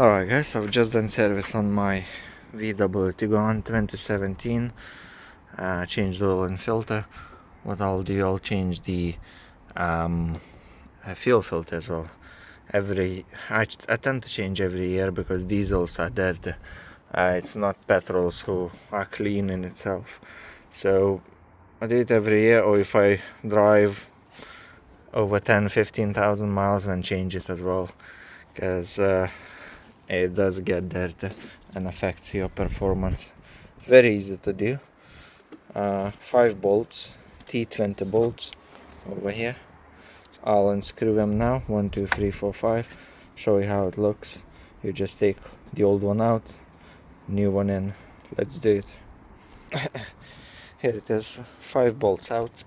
Alright guys, I've just done service on my VW Tiguan 2017. Changed the oil and filter. What I'll do, I'll change the fuel filter as well. I tend to change every year because diesels are dirty. It's not petrols who are clean in itself. So I do it every year, or if I drive over 10-15,000 miles, then change it as well, because it does get dirty and affects your performance. It's very easy to do. 5 bolts, T20 bolts over here. I'll unscrew them now. 1, 2, 3, 4, 5. Show you how it looks. You just take the old one out, new one in. Let's do it. Here it is, 5 bolts out.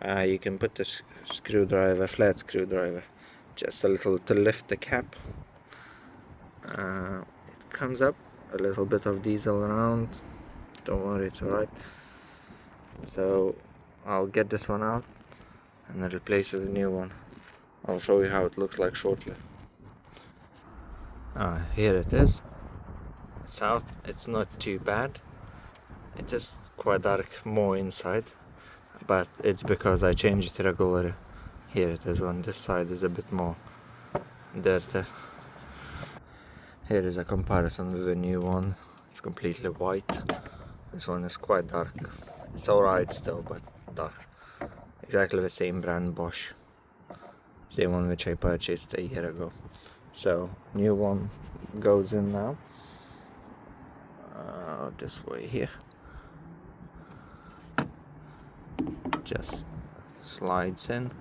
You can put the screwdriver, flat screwdriver, just a little to lift the cap. It comes up, a little bit of diesel around. Don't worry, it's alright. So I'll get this one out and then replace it with a new one. I'll show you how it looks like shortly. Here it is. It's out. It's not too bad. It is quite dark more inside, but it's because I change it regularly. Here it is. On this side is a bit more dirty. Here is a comparison with the new one. It's completely white. This one is quite dark. It's alright still, but dark. Exactly the same brand, Bosch. Same one which I purchased a year ago. So, new one goes in now. This way here. Just slides in.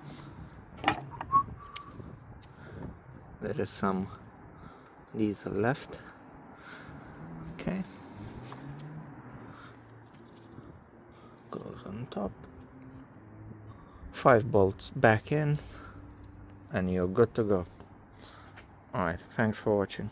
There is some diesel left. Okay. Goes on top. 5 bolts back in, and you're good to go. Alright, thanks for watching.